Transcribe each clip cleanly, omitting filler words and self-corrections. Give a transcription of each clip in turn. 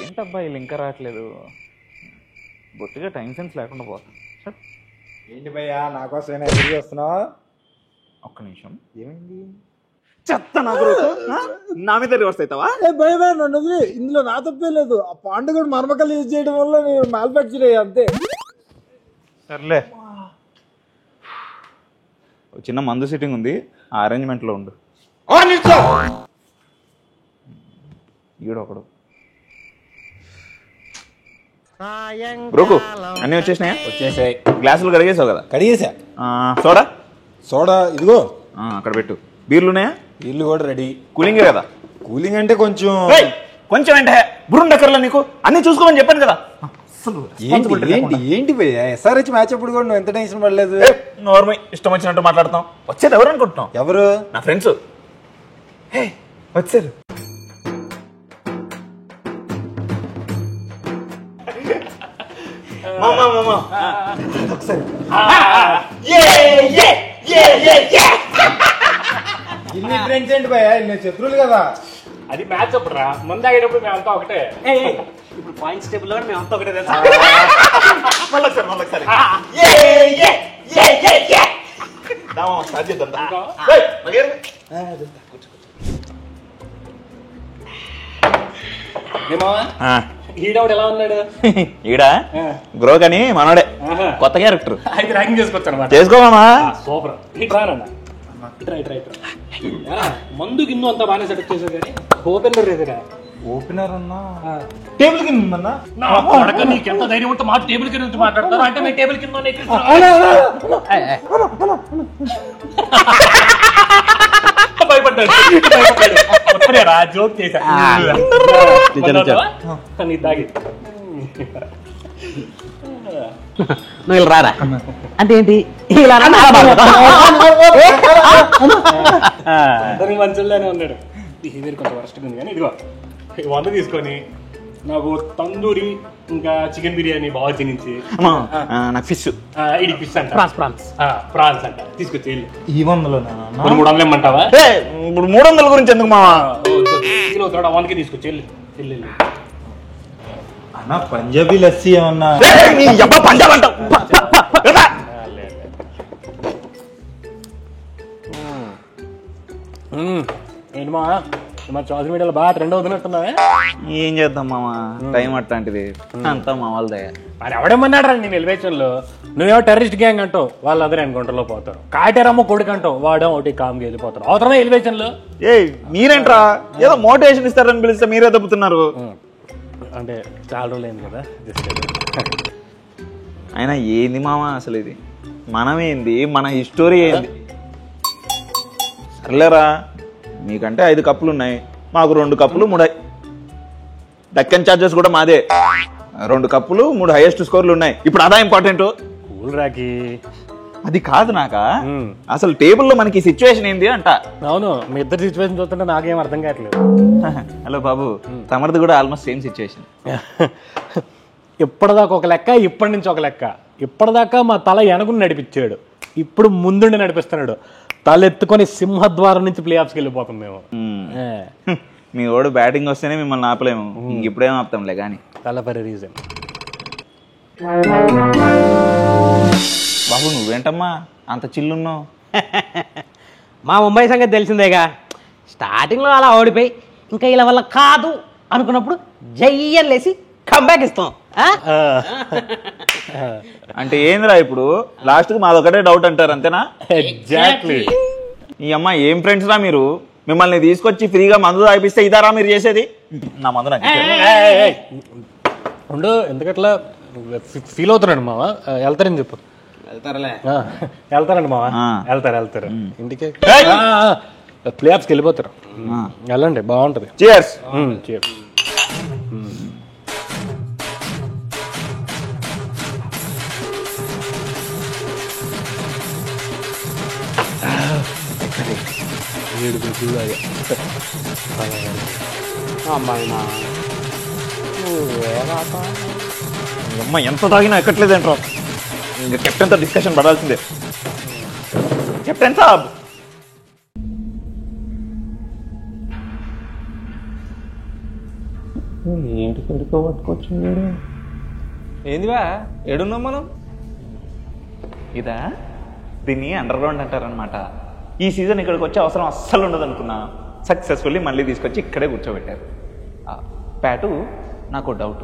ఏంటబ్బా వీళ్ళు ఇంకా రావట్లేదు, బొత్తిగా టైం సెన్స్ లేకుండా పోతా. ఏంటి భయ్యా నా కోసం ఎదురు చేస్తున్నావు? ఒక్క నిమిషం. ఏమైంది? చెత్త నాకు నా మీద రివర్స్ అవుతావా? భయ నన్ను వదిలే, ఇందులో నా తప్పే లేదు. ఆ పాండు కూడా మరమకలు యూజ్ చేయడం వల్ల నేను మ్యానుఫ్యాక్చర్ అయ్యా అంతే. సర్లే, చిన్న మందు సిట్టింగ్ ఉంది, ఆ అరేంజ్మెంట్లో ఉండు. ఈడొకడు బ్రోకు అన్నీ వచ్చేసినాయా? వచ్చేసాయి. గ్లాసులు కడిగేసావు కదా? కడిగేసా. సోడా సోడా ఇదిగో అక్కడ పెట్టు. బీర్లు ఉన్నాయా? ఇల్లు కూడా రెడీ. కూలింగే కదా? కూలింగ్ అంటే కొంచెం కొంచెం అంటే బుర్రుండక్కర్లా నీకు, అన్ని చూసుకోమని చెప్పాను కదా. ఏంటి ఏంటి భయ్యా, SRH మ్యాచ్ అప్పుడు కూడా నువ్వు ఎంత టెన్షన్ పడలేదు? నార్మల్ ఇష్టం వచ్చినట్టు మాట్లాడుతాం. వచ్చేది ఎవరు అనుకుంటున్నావు? ఎవరు? నా ఫ్రెండ్స్ వచ్చారు. ఇన్ని ఫ్రెండ్స్ ఏంటి భయ్యా, ఇన్ని శత్రువులు కదా? అది మ్యాచ్ అప్పుడు రా, ముందు ఆగేటప్పుడు మేమంతా ఒకటే. ఇప్పుడు పాయింట్స్ టేబుల్ లో మేమంతా ఒకటే తెలుసా? ఈడవుడు ఎలా ఉన్నాడు? ఈడా గ్రో కానీ మనోడే, కొత్త క్యారెక్టర్. అయితే ర్యాగింగ్ చేసుకోవచ్చు. చేసుకోమా? సూపర్. ఇట్రానన్నా, మందు గిన్నె అంతా బాగానే సెటప్ చేశారు కానీ ఓపెనర్ లేదురా. ఓపెనర్ అన్నా టేబుల్ కింద ఉందన్నా. నీకు ఎంత ధైర్యం ఉంటే మా టేబుల్ కింద నుంచి మాట్లాడతారు అంటే మీ టేబుల్ కింద భయపడ్డాడు. జోక్ చేశా నీ తాగి. నువ్వు ఇలా రారా అంటే ఏంటి? అందరికి మంచిగానే ఉన్నాడు. బిహేవియర్ కొంచెం వరస్ట్గా ఉంది కానీ ఇదిగో 100 తీసుకొని నాకు తందూరి ఇంకా చికెన్ బిర్యానీ బాగా తినించి నాకు ఫిష్, ఇది ఫిష్ అంట, ప్రాన్స్ అంట తీసుకొచ్చి వెళ్ళి. ఈ 100లోనా? 300 ఇమ్మంటావా? ఇప్పుడు 300 గురించి ఎందుకు మావా? కిలో తోడ 100కి తీసుకొచ్చి వెళ్ళి వెళ్ళి అన్నా పంజాబీ లస్సీ ఏమన్నా? పంజాబ్ అంటావు? ఏంటి మా మరి సోషల్ మీడియాలో బాగా ట్రెండ్ అవుతున్నట్టున్నావే. ఏం చేద్దాం మామ, టైం అట్లాంటిది. అంతా మా వాళ్ళదే. మరి ఎవడేమన్నాడు రా నేను ఎలివేషన్ లో? నువ్వేమో టెర్రరిస్ట్ గ్యాంగ్ అంటావు, వాళ్ళందరూ ఎన్కౌంటర్ లో పోతారు. కాటేరమ్మ కొడుకు అంటావు, వాడేమో ఒకటి కామ్గా వెళ్ళిపోతారు. అవసరమే ఎలివేషన్ లో? మీరేంట్రా ఏదో మోటివేషన్ ఇస్తారని పిలిస్తే మీరే దెబ్బతున్నారు. అంటే చాలా రోజులు అయింది కదా, అయినా ఏంది మామ అసలు ఇది? మనమేంది, మన హిస్టరీ ఏంది? సర్లేరా, మీకంటే 5 కప్పులు ఉన్నాయి, మాకు 2 కప్పులు 3. డక్కన్ చార్జెస్ కూడా మాదే. 2 కప్పులు 3 హైయెస్ట్ స్కోర్లు ఉన్నాయి. ఇప్పుడు అదా ఇంపార్టెంట్. కూల్ రాకి అది కాదు నాక, అసలు టేబుల్లో మనకి సిచ్యువేషన్ ఏంది అంట. అవును, మీ ఇద్దరు సిచ్యువేషన్ చూస్తుంటే నాకేం అర్థం కావట్లేదు. హలో బాబు, తమరిది కూడా ఆల్మోస్ట్ సేమ్ సిచ్యువేషన్. ఇప్పటిదాకా ఒక లెక్క, ఇప్పటి నుంచి ఒక లెక్క. ఇప్పటిదాకా మా తల వెనకుని నడిపించాడు, ఇప్పుడు ముందుండి నడిపిస్తున్నాడు. తల ఎత్తుకొని సింహద్వారం నుంచి ప్లే ఆఫ్స్కి వెళ్ళిపోతాం మేము. మీ ఓడు బ్యాటింగ్ వస్తేనే మిమ్మల్ని ఆపలేము, ఇంకెప్పుడేం ఆపుతాంలే కానీ. తల ఫర్ రీజన్. బాబు నువ్వేంటమ్మా అంత చిల్లున్నావు? మా ముంబై సంగతి తెలిసిందేగా. స్టార్టింగ్లో అలా ఓడిపోయి ఇంకా ఇలా వల్ల కాదు అనుకున్నప్పుడు జయ్యని లేసి కంబ్యాక్ ఇస్తాం. అంటే ఏందిరా ఇప్పుడు లాస్ట్కి మాదొకటే డౌట్ అంటారు అంతేనా? ఎగ్జాక్ట్లీ. ఈ అమ్మ ఏం ఫ్రెండ్స్ రా మీరు? మిమ్మల్ని తీసుకొచ్చి ఫ్రీగా మందు తాగిపిస్తే ఇదారా మీరు చేసేది? నా మందు నాకు ఉండు, ఎందుకట్లా ఫీల్ అవుతున్నాడు మావా? వెళ్తారని చెప్పు. వెళ్తారండి మావా, వెళ్తారు ఇంటికి. ప్లే ఆఫ్స్కి వెళ్ళిపోతారు. వెళ్ళండి, బాగుంటుంది. Cheers. Cheers. అమ్మ ఎంత తాగినా ఎక్కట్లేదేంట్రా? ఇంకా కెప్టెన్ తో డిస్కషన్ పడాల్సిందే. కెప్టెన్ సాబ్, ఏంటి కడుకో పట్టుకొచ్చింది ఏందివా ఏడున్నాం మనం? ఇదా దీన్ని అండర్ గ్రౌండ్ అంటారనమాట. ఈ సీజన్ ఇక్కడికి వచ్చే అవసరం అస్సలు ఉండదు అనుకున్నా. సక్సెస్ఫుల్లీ మళ్ళీ తీసుకొచ్చి ఇక్కడే కూర్చోబెట్టారు. ప్యాటు నాకు డౌట్,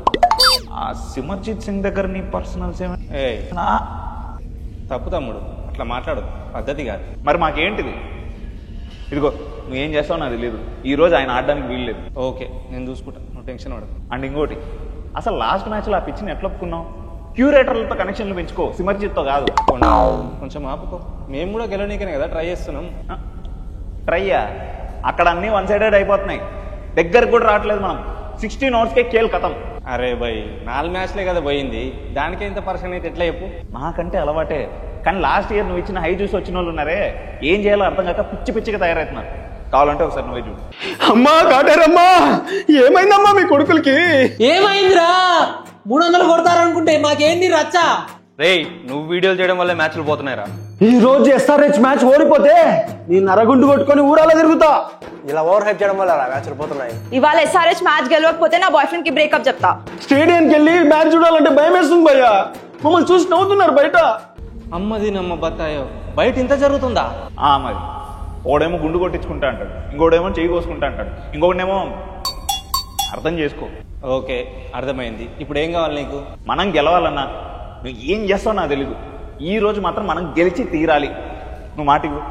ఆ సిమర్జిత్ సింగ్ దగ్గర నీ పర్సనల్స్ ఏమైనా? తప్పు తమ్ముడు, అట్లా మాట్లాడు, పద్ధతి కాదు. మరి మాకేంటిది? ఇదిగో నువ్వేం చేస్తావు నాకు తెలియదు. ఈ రోజు ఆయన ఆడడానికి వీల్లేదు. ఓకే, నేను చూసుకుంటా, నువ్వు టెన్షన్ పడదు. అండ్ ఇంకోటి, అసలు లాస్ట్ మ్యాచ్లో ఆ పిచ్చిని ఎట్లా ఒప్పుకున్నావు? క్యూరేటర్లతో కనెక్షన్లు పెంచుకో, సిమర్జిత్తో కాదు. కొంచెం ఆపుకో, మేము కూడా గెలవనీకనే కదా ట్రై చేస్తున్నాం. ట్రయ్యా? అక్కడ అన్నీ వన్ సైడెడ్ అయిపోతున్నాయి, దగ్గరకు కూడా రావట్లేదు. మనం 16 ఓవర్స్కే కేల్ కథం. అరే భయ్, 4 మ్యాచ్లే కదా పోయింది, దానికే ఇంత పర్సన్ అయితే ఎట్లా చెప్పు? నాకంటే అలవాటే, కానీ లాస్ట్ ఇయర్ నువ్వు ఇచ్చిన హై చూసి వచ్చిన వాళ్ళు ఉన్నారే, ఏం చేయాలో అర్థం కాక పిచ్చి పిచ్చిగా తయారవుతున్నారు. కావాలంటే ఒకసారి నువ్వే చూడు. అమ్మా కాటారమ్మా, ఏమైందమ్మా మీ కొడుకులకి? ఏమైందిరా? 300 కొడతారనుకుంటే మాకేంది రచ్చా? రేయ్, నువ్వు వీడియోలు చేయడం వల్ల మ్యాచ్లు పోతున్నాయిరా. ఈ రోజు SRH మ్యాచ్ ఓడిపోతే నీ నరగుండు కొట్టుకొని ఊరాలో తిరుగుతా. ఇలా ఓవర్ హైప్ చేయడం వల్ల మ్యాచ్లు పోతున్నాయి. ఇవాళ SRH మ్యాచ్ గెలవకపోతే నా బాయ్ ఫ్రెండ్ కి బ్రేకప్ చెప్తా. స్టేడియంకి వెళ్ళి మ్యాచ్ చూడాలంటే భయం వేస్తుంది భయ్యా. మమ్మల్ని చూసి నవ్వుతున్నారు బయట. అమ్మది నమ్మ బత్తాయో, బయట ఇంత జరుగుతుందా? మరి ఓడేమో గుండు కొట్టించుకుంటా అంటాడు, ఇంకోడేమో చెయ్యి కోసుకుంటా అంటాడు, ఇంకొకటేమో అర్థం చేసుకో. ఓకే, అర్థమైంది. ఇప్పుడు ఏం కావాలి నీకు? మనం గెలవాలన్నా నువ్వు ఏం చేస్తావు నాకు తెలీదు. ఈ రోజు మాత్రం మనం గెలిచి తీరాలి. నువ్వు మాట ఇవ్వు.